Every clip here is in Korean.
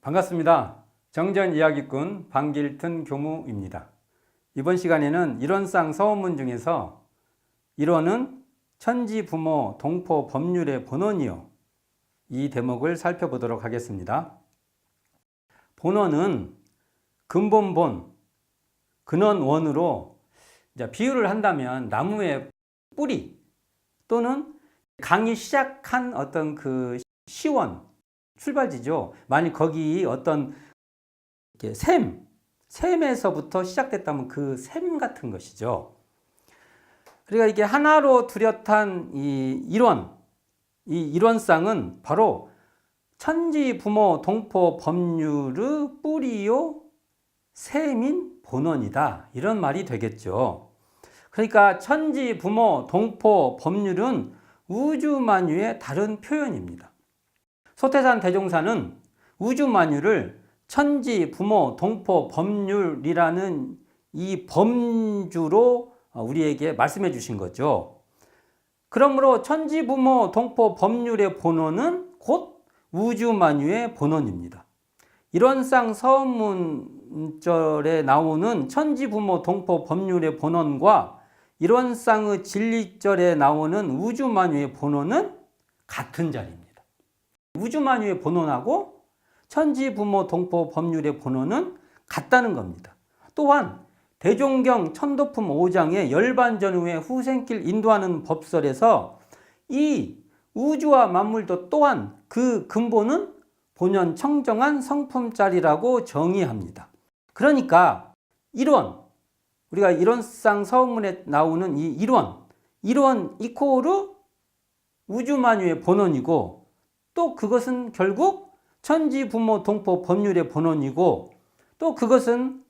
반갑습니다. 정전이야기꾼 방길튼 교무입니다. 이번 시간에는 이론상 서원문 중에서 1호는 천지부모 동포 법률의 본원이요, 이 대목을 살펴보도록 하겠습니다. 본원은 근본본, 근원원으로 비유를 한다면 나무의 뿌리 또는 강이 시작한 어떤 그 시원, 출발지죠. 만약 거기 어떤 샘에서부터 시작됐다면 그 샘 같은 것이죠. 그러니까 이게 하나로 뚜렷한 이 일원상은 바로 천지 부모 동포 법률의 뿌리요 샘인 본원이다, 이런 말이 되겠죠. 그러니까 천지 부모 동포 법률은 우주만유의 다른 표현입니다. 소태산 대종사는 우주만유를 천지 부모 동포 법률이라는 이 범주로 우리에게 말씀해 주신 거죠. 그러므로 천지 부모 동포 법률의 본원은 곧 우주만유의 본원입니다. 일원상 서문절에 나오는 천지 부모 동포 법률의 본원과 일원상의 진리절에 나오는 우주만유의 본원은 같은 자리입니다. 우주만유의 본원하고 천지부모 동포 법률의 본원은 같다는 겁니다. 또한 대종경 천도품 5장의 열반전후의 후생길 인도하는 법설에서 이 우주와 만물도 또한 그 근본은 본연 청정한 성품짜리라고 정의합니다. 그러니까 우리가 일원상 서문에 나오는 이 일원 이코르 우주만유의 본원이고, 또 그것은 결국 천지부모 동포 법률의 본원이고, 또 그것은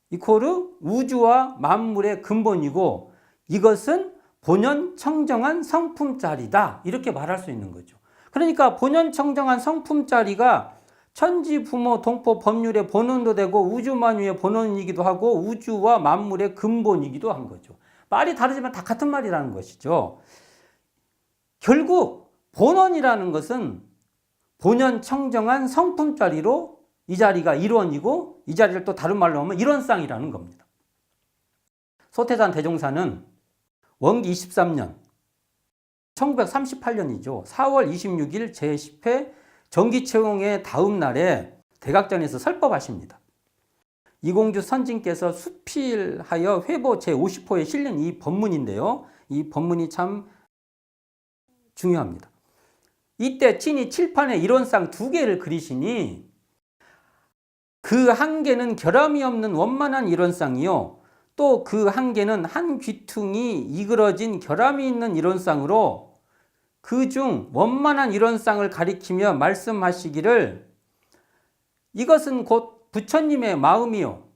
이코르 우주와 만물의 근본이고, 이것은 본연 청정한 성품짜리다, 이렇게 말할 수 있는 거죠. 그러니까 본연 청정한 성품짜리가 천지부모 동포 법률의 본원도 되고 우주만유의 본원이기도 하고 우주와 만물의 근본이기도 한 거죠. 말이 다르지만 다 같은 말이라는 것이죠. 결국 본원이라는 것은 본연 청정한 성품짜리로 이 자리가 일원이고, 이 자리를 또 다른 말로 하면 일원상이라는 겁니다. 소태산 대종사는 원기 23년 1938년이죠. 4월 26일 제10회 정기채용의 다음 날에 대각전에서 설법하십니다. 이공주 선진께서 수필하여 회보 제50호에 실린 이 법문인데요. 이 법문이 참 중요합니다. 이때 친히 칠판에 일원상 2개를 그리시니 그 한 개는 결함이 없는 원만한 일원상이요, 또 그 한 개는 한 귀퉁이 이그러진 결함이 있는 일원상으로 그중 원만한 일원상을 가리키며 말씀하시기를, 이것은 곧 부처님의 마음이요,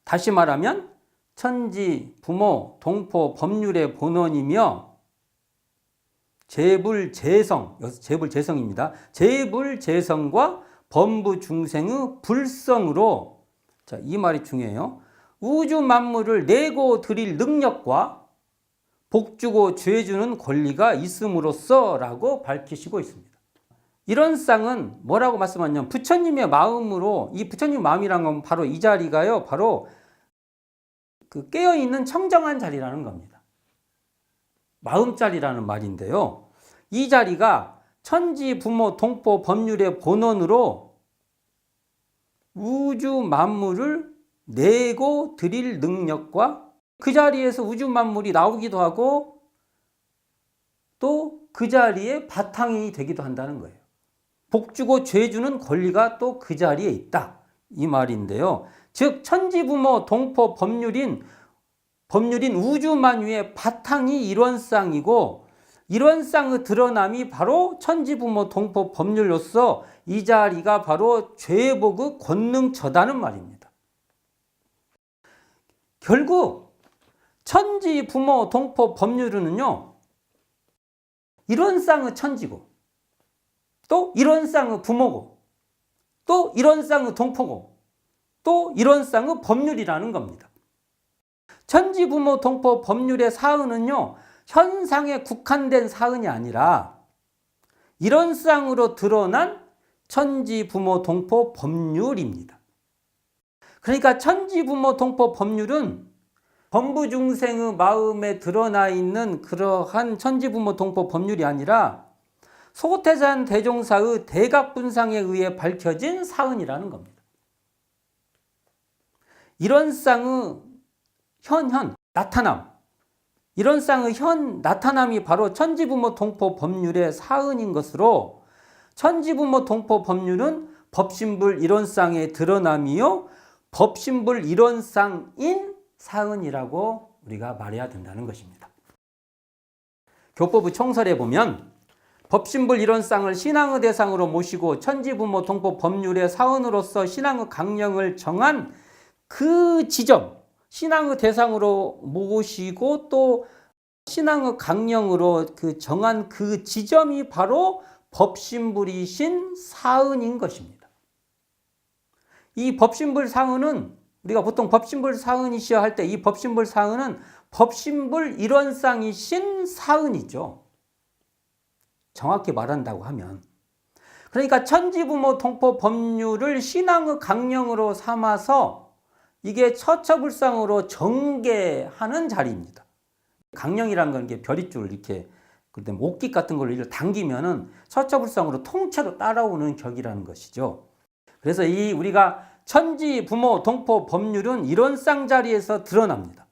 다시 말하면 천지 부모 동포 법률의 본원이며 재불재성, 여기서 재불재성입니다. 재불재성과 범부중생의 불성으로, 자, 이 말이 중요해요. 우주 만물을 내고 드릴 능력과 복주고 죄주는 권리가 있음으로써 라고 밝히시고 있습니다. 이런 쌍은 뭐라고 말씀하냐면 부처님의 마음으로, 이 부처님 마음이란 건 바로 이 자리가요, 바로 그 깨어있는 청정한 자리라는 겁니다. 마음자리라는 말인데요. 이 자리가 천지 부모 동포 법률의 본원으로 우주 만물을 내고 드릴 능력과 그 자리에서 우주 만물이 나오기도 하고 또 그 자리에 바탕이 되기도 한다는 거예요. 복주고 죄주는 권리가 또 그 자리에 있다, 이 말인데요. 즉 천지 부모 동포 법률인 우주만유의 바탕이 일원상이고, 일원상의 드러남이 바로 천지부모 동포 법률로서 이 자리가 바로 죄복의 권능처다는 말입니다. 결국 천지부모 동포 법률은요, 일원상의 천지고, 또 일원상의 부모고, 또 일원상의 동포고, 또 일원상의 법률이라는 겁니다. 천지부모 동포 법률의 사은은요, 현상에 국한된 사은이 아니라 일원상으로 드러난 천지부모동포 법률입니다. 그러니까 천지부모동포 법률은 범부중생의 마음에 드러나 있는 그러한 천지부모동포 법률이 아니라 소태산 대종사의 대각분상에 의해 밝혀진 사은이라는 겁니다. 이런 쌍의 나타남, 이런 쌍의 나타남이 바로 천지부모동포 법률의 사은인 것으로 천지부모동포 법률은 법신불 이론쌍의 드러남이요 법신불 이론쌍인 사은이라고 우리가 말해야 된다는 것입니다. 교법의 총설에 보면 법신불 이론쌍을 신앙의 대상으로 모시고 천지부모동포 법률의 사은으로서 신앙의 강령을 정한 그 지점, 신앙의 대상으로 모시고 또 신앙의 강령으로 정한 그 지점이 바로 법신불이신 사은인 것입니다. 이 법신불 사은은 우리가 보통 법신불 사은이시여 할 때 이 법신불 사은은 법신불 일원상이신 사은이죠. 정확히 말한다고 하면. 그러니까 천지부모동포 법률을 신앙의 강령으로 삼아서 이게 처처불상으로 전개하는 자리입니다. 강령이라는 건 이게 별이줄 이렇게 그다음에 옥깃 같은 걸로 이렇게 당기면은 처처불상으로 통째로 따라오는 격이라는 것이죠. 그래서 이 우리가 천지부모동포 법률은 이런 쌍자리에서 드러납니다.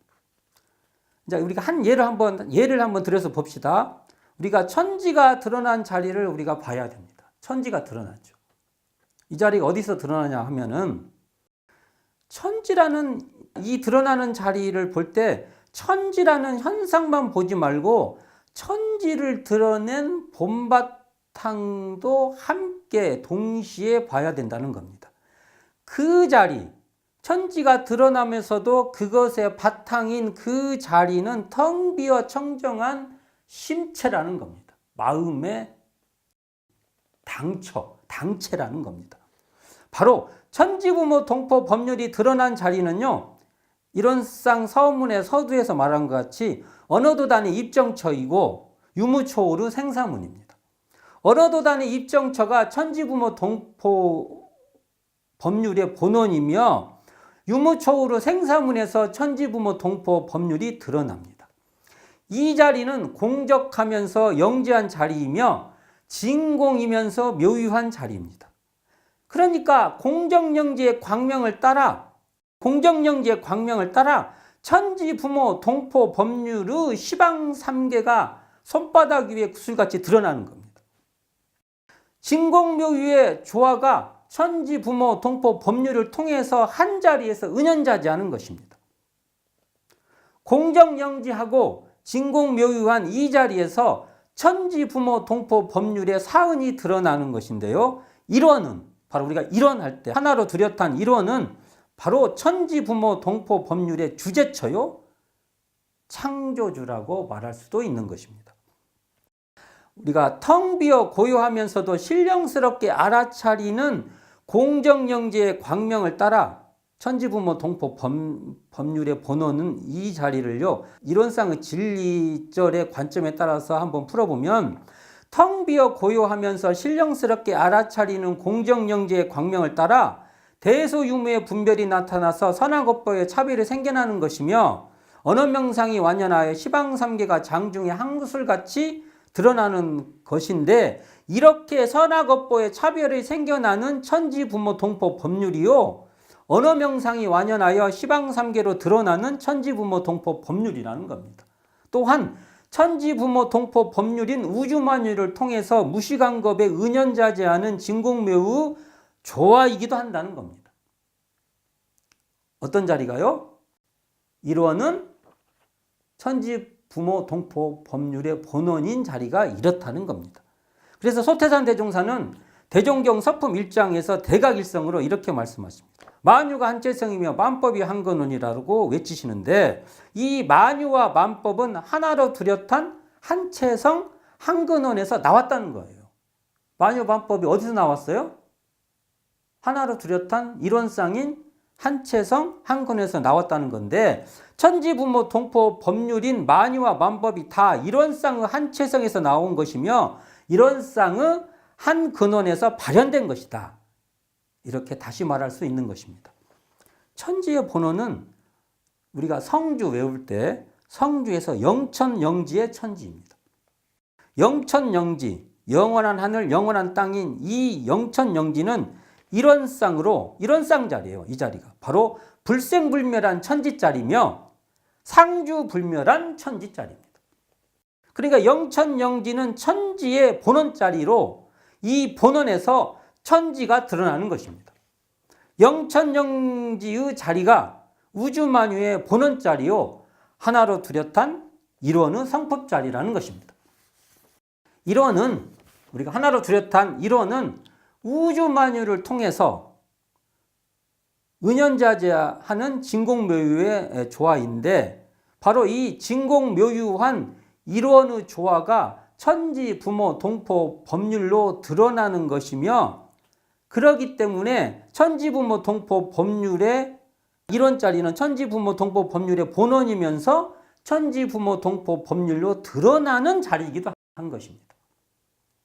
자, 우리가 예를 한번 들여서 봅시다. 우리가 천지가 드러난 자리를 우리가 봐야 됩니다. 천지가 드러났죠. 이 자리가 어디서 드러나냐 하면은 천지라는 이 드러나는 자리를 볼 때 천지라는 현상만 보지 말고 천지를 드러낸 본바탕도 함께 동시에 봐야 된다는 겁니다. 그 자리, 천지가 드러나면서도 그것의 바탕인 그 자리는 텅 비어 청정한 심체라는 겁니다. 마음의 당체라는 겁니다. 바로 천지부모동포 법률이 드러난 자리는요, 이론상 서문의 서두에서 말한 것 같이 언어도단의 입정처이고 유무초우르 생사문입니다. 언어도단의 입정처가 천지부모동포 법률의 본원이며 유무초우르 생사문에서 천지부모동포 법률이 드러납니다. 이 자리는 공적하면서 영지한 자리이며 진공이면서 묘유한 자리입니다. 그러니까 공정영지의 광명을 따라 천지부모동포 법률의 시방삼계가 손바닥 위에 구슬같이 드러나는 겁니다. 진공묘유의 조화가 천지부모동포 법률을 통해서 한 자리에서 은연자지하는 것입니다. 공정영지하고 진공묘유한 이 자리에서 천지부모동포 법률의 사은이 드러나는 것인데요. 일원은 바로 우리가 일원할 때 하나로 두렷한 일원은 바로 천지부모동포 법률의 주제처요, 창조주라고 말할 수도 있는 것입니다. 우리가 텅 비어 고요하면서도 신령스럽게 알아차리는 공정영지의 광명을 따라 천지부모동포 법률의 본원은 이 자리를요, 이론상의 진리절의 관점에 따라서 한번 풀어보면 텅 비어 고요하면서 신령스럽게 알아차리는 공정영지의 광명을 따라 대소유무의 분별이 나타나서 선악업보의 차별이 생겨나는 것이며 언어명상이 완연하여 시방삼계가 장중에 한구슬같이 드러나는 것인데, 이렇게 선악업보의 차별이 생겨나는 천지부모동포 법률이요, 언어명상이 완연하여 시방삼계로 드러나는 천지부모동포 법률이라는 겁니다. 또한 천지부모동포 법률인 우주만유를 통해서 무시간겁에 은연자재하는 진공묘의 조화이기도 한다는 겁니다. 어떤 자리가요? 일원은 천지부모동포 법률의 본원인 자리가 이렇다는 겁니다. 그래서 소태산 대종사는 대종경 서품 1장에서 대각일성으로 이렇게 말씀하십니다. 만유가 한체성이며 만법이 한근원이라고 외치시는데, 이 만유와 만법은 하나로 두렷한 한체성 한근원에서 나왔다는 거예요. 만유 만법이 어디서 나왔어요? 하나로 두렷한 일원상인 한체성 한근원에서 나왔다는 건데, 천지부모동포 법률인 만유와 만법이 다 일원상의 한체성에서 나온 것이며 일원상의 한 근원에서 발현된 것이다. 이렇게 다시 말할 수 있는 것입니다. 천지의 본원은 우리가 성주 외울 때 성주에서 영천영지의 천지입니다. 영천영지, 영원한 하늘, 영원한 땅인 이 영천영지는 일원상으로, 일원상 자리예요. 이 자리가 바로 불생불멸한 천지자리며 상주불멸한 천지자리입니다. 그러니까 영천영지는 천지의 본원자리로 이 본원에서 천지가 드러나는 것입니다. 영천영지의 자리가 우주만유의 본원자리요 하나로 뚜렷한 일원의 성법자리라는 것입니다. 일원은 우리가 하나로 뚜렷한 일원은 우주만유를 통해서 은연자재하는 진공묘유의 조화인데 바로 이 진공묘유한 일원의 조화가 천지, 부모, 동포, 법률로 드러나는 것이며 그러기 때문에 천지, 부모, 동포, 법률의 일원짜리는 천지, 부모, 동포, 법률의 본원이면서 천지, 부모, 동포, 법률로 드러나는 자리이기도 한 것입니다.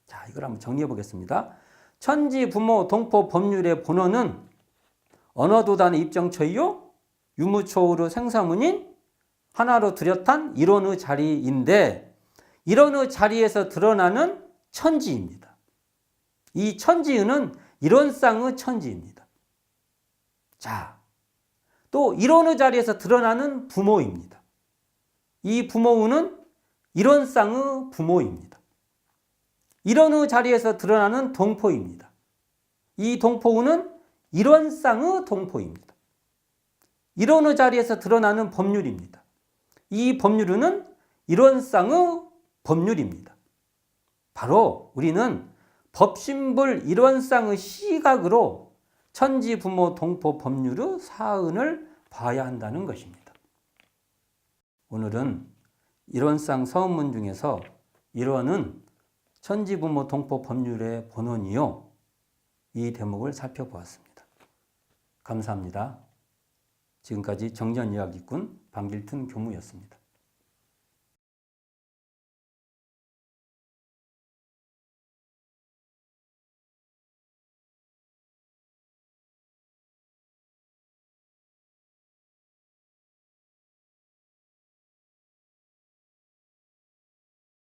자, 이걸 한번 정리해 보겠습니다. 천지, 부모, 동포, 법률의 본원은 언어도단의 입정처이요 유무초으로 생사문인 하나로 뚜렷한 일원의 자리인데 일원의 자리에서 드러나는 천지입니다. 이 천지는 일원상의 천지입니다. 자, 또 일원의 자리에서 드러나는 부모입니다. 이 부모는 일원상의 부모입니다. 일원의 자리에서 드러나는 동포입니다. 이 동포는 일원상의 동포입니다. 일원의 자리에서 드러나는 법률입니다. 이 법률은 일원상의 법률입니다. 바로 우리는 법신불 일원상의 시각으로 천지, 부모, 동포, 법률의 사은을 봐야 한다는 것입니다. 오늘은 일원상 서은문 중에서 일원은 천지, 부모, 동포, 법률의 본원이요 이 대목을 살펴보았습니다. 감사합니다. 지금까지 정전이야기꾼 방길튼 교무였습니다.